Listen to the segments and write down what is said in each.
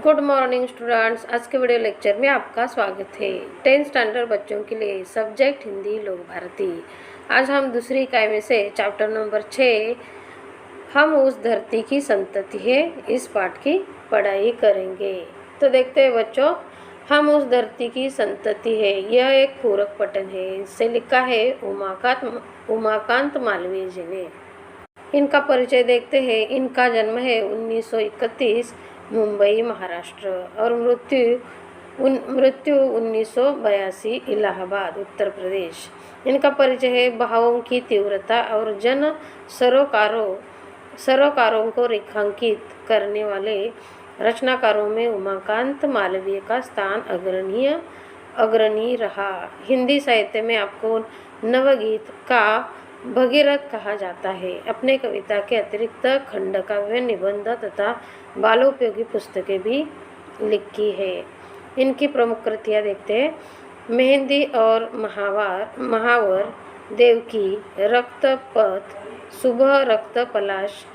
Good morning students. आज के video lecture में आपका स्वागत है। 10th स्टैंडर्ड बच्चों के लिए सब्जेक्ट हिंदी लोक भारती। आज हम दूसरी इकाई में से चैप्टर नंबर 6 हम उस धरती की संतति है इस पाठ की पढ़ाई करेंगे। तो देखते हैं बच्चों, हम उस धरती की संतति है, यह एक पूरक पठन है। इससे लिखा है उमाकांत मालवीय जी ने। इनका परिचय देखते हैं। इनका जन्म है 1931 मुंबई महाराष्ट्र और मृत्यु 1982 इलाहाबाद उत्तर प्रदेश। इनका परिचय है भावों की तीव्रता और जन सरोकारों को रेखांकित करने वाले रचनाकारों में उमाकांत मालवीय का स्थान अग्रणी रहा। हिंदी साहित्य में आपको नवगीत का भगीरथ कहा जाता है। अपने कविता के अतिरिक्त खंडकाव्य, निबंध तथा बालोपयोगी पुस्तकें भी लिखी है। इनकी प्रमुख कृतियाँ देखते हैं। मेहंदी और महावर, देवकी, रक्तपथ, सुबह रक्त पलाश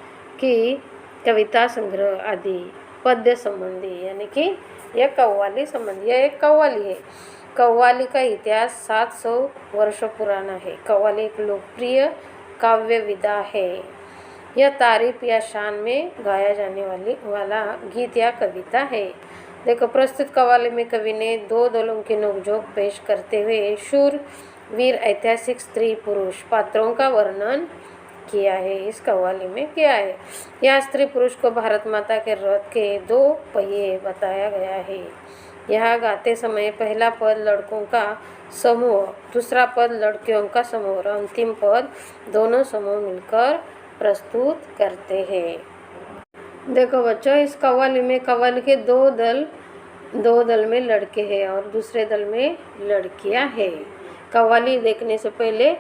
की कविता संग्रह आदि पद्य संबंधी, यानी कि यह कव्वाली संबंधी, यह एक कव्वाली है। कव्वाली का इतिहास 700 वर्ष पुराना है। कव्वाली एक लोकप्रिय काव्य विधा है। यह तारीफ या शान में गाया जाने वाला गीत या कविता है। देखो, प्रस्तुत कव्वाली में कवि ने दो दलों की नोकझोंक पेश करते हुए शूर वीर ऐतिहासिक स्त्री पुरुष पात्रों का वर्णन किया है। इस कव्वाली में किया है। यह स्त्री पुरुष को भारत माता के रथ के दो पहिए बताया गया है। यह गाते समय पहला पद लड़कों का समूह, दूसरा पद लड़कियों का समूह और अंतिम पद दोनों समूह मिलकर प्रस्तुत करते हैं। देखो बच्चों, इस कव्वाली में कव्वाली के दो दल में लड़के हैं और दूसरे दल में लड़कियां हैं। कव्वाली देखने से पहले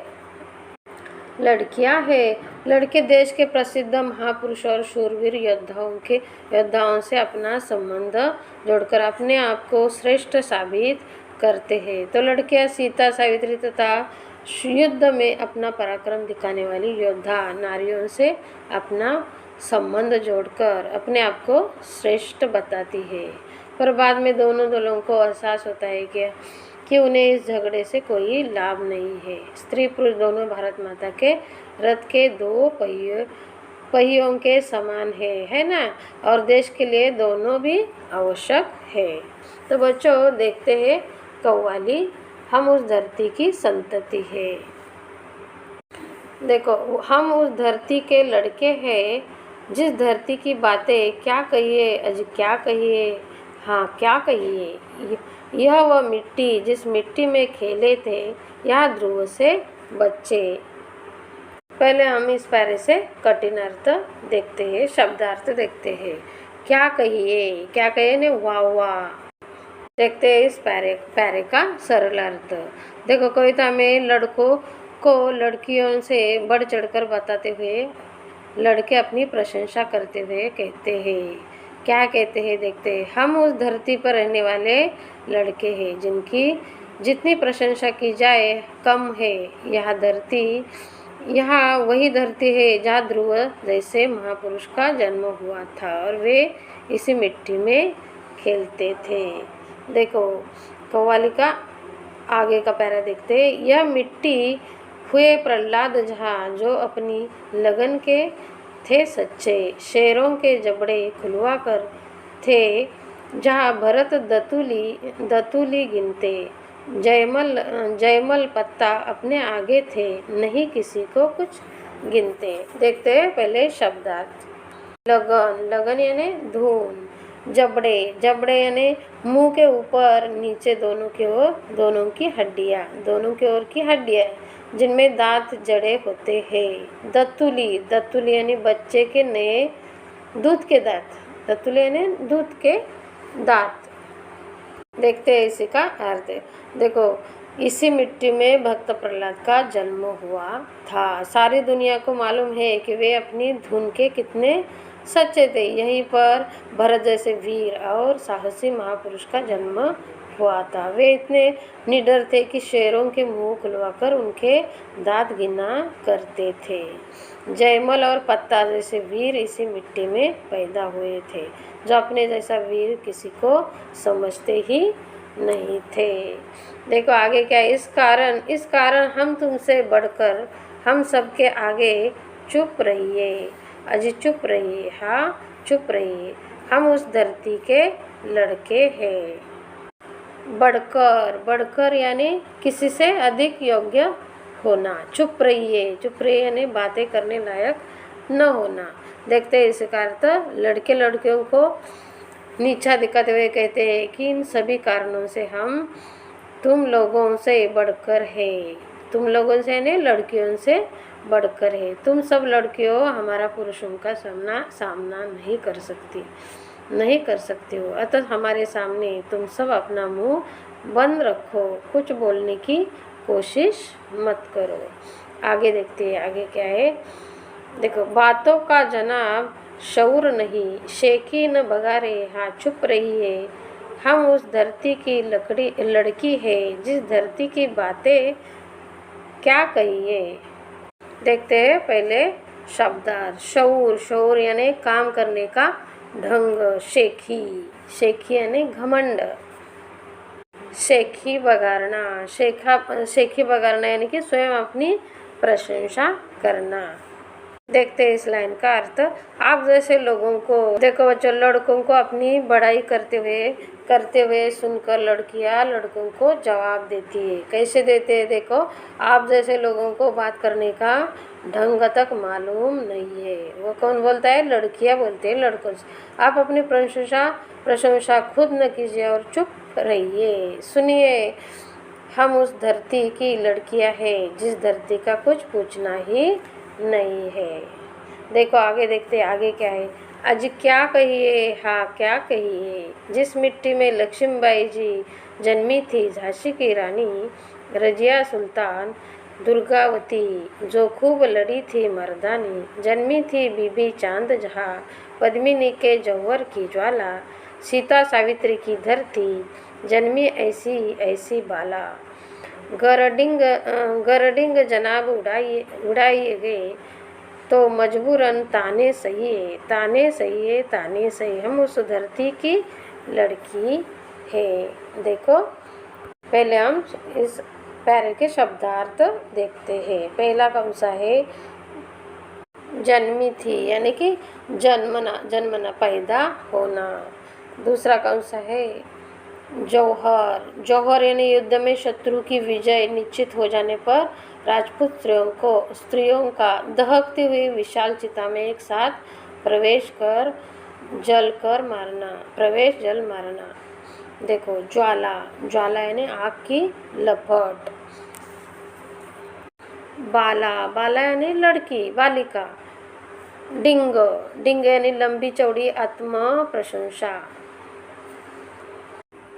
लड़कियां हैं। लड़के देश के प्रसिद्ध महापुरुष और शूरवीर योद्धाओं से अपना संबंध जोड़कर अपने आप को श्रेष्ठ साबित करते हैं। तो लड़कियां सीता, सावित्री तथा युद्ध में अपना पराक्रम दिखाने वाली योद्धा नारियों से अपना संबंध जोड़कर अपने आप को श्रेष्ठ बताती है। पर बाद में दोनों दलों को एहसास होता है कि उन्हें इस झगड़े से कोई लाभ नहीं है। स्त्री पुरुष दोनों भारत माता के रथ के दो पहियों के समान है ना, और देश के लिए दोनों भी आवश्यक है। तो बच्चों देखते हैं कव्वाली हम उस धरती की संतति है। देखो, हम उस धरती के लड़के हैं, जिस धरती की बातें क्या कहिए, अज क्या कहिए, हाँ क्या कहिए। यह वह मिट्टी जिस मिट्टी में खेले थे, यहाँ ध्रुव से बच्चे। पहले हम इस पैरे से कठिन अर्थ देखते हैं, शब्दार्थ देखते हैं। क्या कहिए ने वाह वाह। देखते हैं इस पैरे का सरल अर्थ। देखो, कविता में लड़कों को लड़कियों से बढ़ चढ़कर बताते हुए लड़के अपनी प्रशंसा करते हुए कहते हैं। क्या कहते हैं देखते हैं। हम उस धरती पर रहने वाले लड़के हैं जिनकी जितनी प्रशंसा की जाए कम है। यहाँ वही धरती है जहाँ ध्रुव जैसे महापुरुष का जन्म हुआ था और वे इसी मिट्टी में खेलते थे। देखो, कव्वाली का आगे का पैरा देखते हैं। यह मिट्टी हुए प्रहलाद जहाँ जो अपनी लगन के थे सच्चे, शेरों के जबड़े खुलवा कर थे जहाँ भरत दतुली गिनते, जयमल पत्ता अपने आगे थे, नहीं किसी को कुछ गिनते। देखते हैं पहले शब्दार्थ। लगन यानी धुन, जबड़े यानी मुंह के ऊपर नीचे दोनों की हड्डियां जिनमें दांत जड़े होते हैं। दतुली यानी बच्चे के नए दूध के दांत, दतुली यानी दूध के दांत। देखते हैं इसी का अर्थ। देखो, इसी मिट्टी में भक्त प्रहलाद का जन्म हुआ था। सारी दुनिया को मालूम है कि वे अपनी धुन के कितने सच्चे थे। यहीं पर भरत जैसे वीर और साहसी महापुरुष का जन्म हुआ था। वे इतने निडर थे कि शेरों के मुंह खुलवाकर उनके दांत गिना करते थे। जयमल और पत्ता जैसे वीर इसी मिट्टी में पैदा हुए थे, जो अपने जैसा वीर किसी को समझते ही नहीं थे। देखो आगे क्या है, इस कारण हम तुमसे बढ़कर हम सबके आगे चुप रहिए, अजी चुप रहिए, हाँ चुप रहिए, हम उस धरती के लड़के हैं। बढ़कर यानी किसी से अधिक योग्य होना। चुप रहिए यानी बातें करने लायक न होना। देखते हैं इसका अर्थ, लड़के लड़कियों को नीचा दिखाते हुए कहते हैं कि इन सभी कारणों से हम तुम लोगों से बढ़कर है। तुम लोगों से यानी लड़कियों से बढ़कर है। तुम सब लड़कियों हमारा पुरुषों का सामना नहीं कर सकती हो, अतः हमारे सामने तुम सब अपना मुंह बंद रखो, कुछ बोलने की कोशिश मत करो। आगे देखते हैं, आगे क्या है। देखो, बातों का जनाब शऊर नहीं, शेखी न बगारे, हाँ चुप रहिए, हम उस धरती की लड़की है जिस धरती की बातें क्या कहिए। देखते हैं पहले शब्दार्थ। शऊर यानी काम करने का ढंग। शेखी यानी घमंड। शेखी बगारना यानी कि स्वयं अपनी प्रशंसा करना। देखते हैं इस लाइन का अर्थ। आप जैसे लोगों को देखो बच्चों, लड़कों को अपनी बड़ाई करते हुए सुनकर लड़कियां लड़कों को जवाब देती है। कैसे देते हैं देखो, आप जैसे लोगों को बात करने का ढंग तक मालूम नहीं है। वो कौन बोलता है? लड़कियां बोलते हैं लड़कों से। आप अपनी प्रशंसा खुद न कीजिए और चुप रहिए। सुनिए, हम उस धरती की लड़कियां हैं जिस धरती का कुछ पूछना ही नहीं है। देखो आगे देखते, आगे क्या है। आज क्या कहिए, हाँ क्या कहिए। जिस मिट्टी में लक्ष्मीबाई जी जन्मी थी, झांसी की रानी रजिया सुल्तान दुर्गावती जो खूब लड़ी थी मर्दानी, जन्मी थी बीबी चांद जहाँ, पद्मिनी के जौहर की ज्वाला, सीता सावित्री की धरती जन्मी ऐसी बाला। गरडिंग जनाब उड़ाए गए तो मजबूरन ताने सही, हम उस धरती की लड़की है। देखो पहले हम इस पैरे के शब्दार्थ देखते हैं। पहला कौन सा है? जन्मी थी यानी कि जन्मना पैदा होना। दूसरा कौन सा है? जौहर यानी युद्ध में शत्रु की विजय निश्चित हो जाने पर राजपूत स्त्रियों का दहकती हुई विशाल चिता में एक साथ प्रवेश जल मारना। देखो ज्वाला यानी आग की लपट। बाला यानी लड़की, बालिका। डिंग यानी लंबी चौड़ी आत्म प्रशंसा।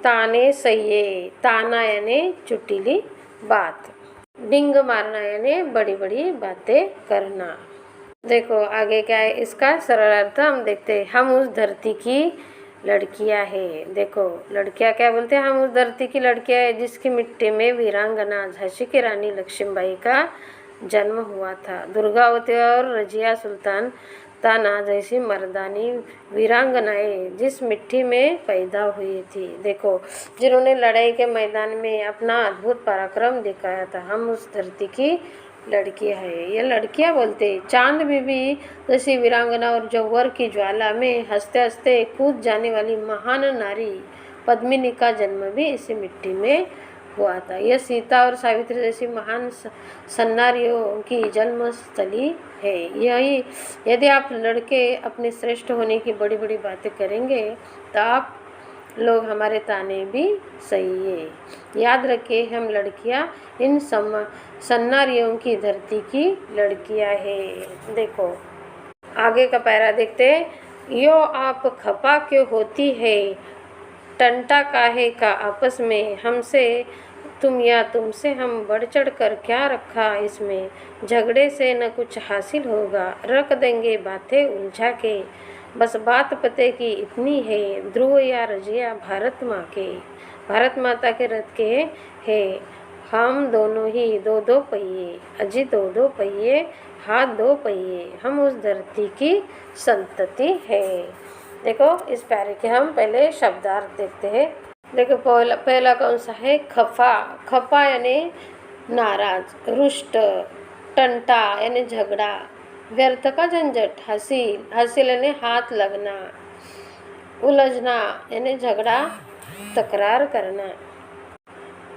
ताना यानी चुटीली बात। डिंग मारना यानी बड़ी बड़ी बातें करना। देखो आगे क्या है, इसका सरल अर्थ हम देखते हैं। हम उस धरती की लड़कियां हैं। देखो लड़कियां क्या बोलते हैं? हम उस धरती की लड़कियां हैं जिसकी मिट्टी में वीरांगना झांसी की रानी लक्ष्मीबाई का जन्म हुआ था। दुर्गावती और रजिया सुल्तान ताना जैसी मर्दानी वीरांगनाएं जिस मिट्टी में पैदा हुई थी। देखो, जिन्होंने लड़ाई के मैदान में अपना अद्भुत पराक्रम दिखाया था, हम उस धरती की लड़कियां है। ये लड़कियां बोलते चांद बीबी जैसी वीरांगना और जौहर की ज्वाला में हंसते हंसते कूद जाने वाली महान नारी पद्मिनी का जन्म भी इसी मिट्टी में हुआ था। यह सीता और सावित्री जैसी महान सन्नारियों की जन्मस्थली है। यही यदि आप लड़के अपने श्रेष्ठ होने की बड़ी बड़ी बातें करेंगे तो आप लोग हमारे ताने भी सही है। याद रखिए, हम लड़कियां इन सन्नारियों की धरती की लड़कियां हैं। देखो आगे का पैरा देखते हैं। यो आप खपा क्यों होती है, टंटा काहे का आपस में, हमसे तुम या तुमसे हम बढ़ चढ़ कर क्या रखा इसमें, झगड़े से न कुछ हासिल होगा, रख देंगे बातें उलझा के, बस बात पते की इतनी है, ध्रुव या रजिया भारत माँ के, भारत माता के रथ के है। हम दोनों ही दो दो पहिए, अजी दो दो पहिए, हाथ दो पहिए, हम उस धरती की संतति है। देखो इस पैरे के हम पहले शब्दार्थ देखते हैं। देखो पहला कौन सा है, खफा। खफा यानी नाराज, रुष्ट, टंटा यानी झगड़ा, व्यर्थ का झंझट, हासिल, हासिल यानी हाथ लगना, उलझना यानी झगड़ा तकरार करना,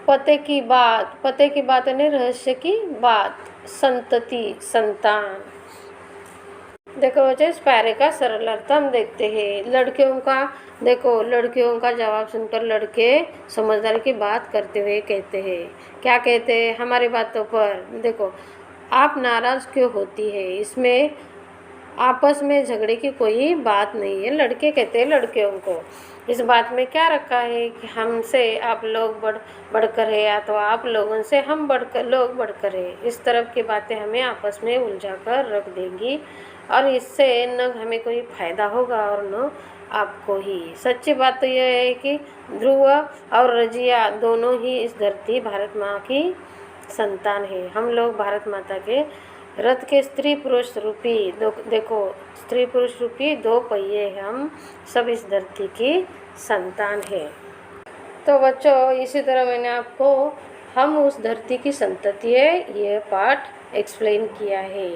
पते की बात यानी रहस्य की बात, संतति संतान। देखो बच्चे इस पैरे का सरल अर्थ हम देखते हैं। लड़कियों का, देखो लड़कियों का जवाब सुनकर लड़के समझदारी की बात करते हुए कहते हैं, क्या कहते हैं, हमारी बातों पर देखो आप नाराज क्यों होती है, इसमें आपस में झगड़े की कोई बात नहीं है। लड़के कहते हैं लड़कियों को, इस बात में क्या रखा है कि हमसे आप लोग बढ़कर है या तो आप लोगों से हम बढ़कर है। इस तरह की बातें हमें आपस में उलझा कर रख देंगी और इससे न हमें कोई फ़ायदा होगा और न आपको ही। सच्ची बात तो यह है कि ध्रुव और रजिया दोनों ही इस धरती भारत माँ की संतान है। हम लोग भारत माता के रथ के स्त्री पुरुष रूपी देखो स्त्री पुरुष रूपी दो पहिए हैं। हम सब इस धरती की संतान है। तो बच्चों इसी तरह मैंने आपको हम उस धरती की संतति है यह पाठ एक्सप्लेन किया है।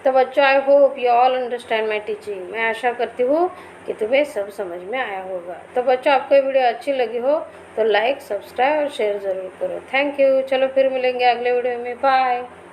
तो बच्चों I hope you all understand my teaching. मैं आशा करती हूँ कि तुम्हें सब समझ में आया होगा। तो बच्चों आपको ये वीडियो अच्छी लगी हो तो लाइक, सब्सक्राइब और शेयर ज़रूर करो। Thank you. चलो फिर मिलेंगे अगले वीडियो में। बाय।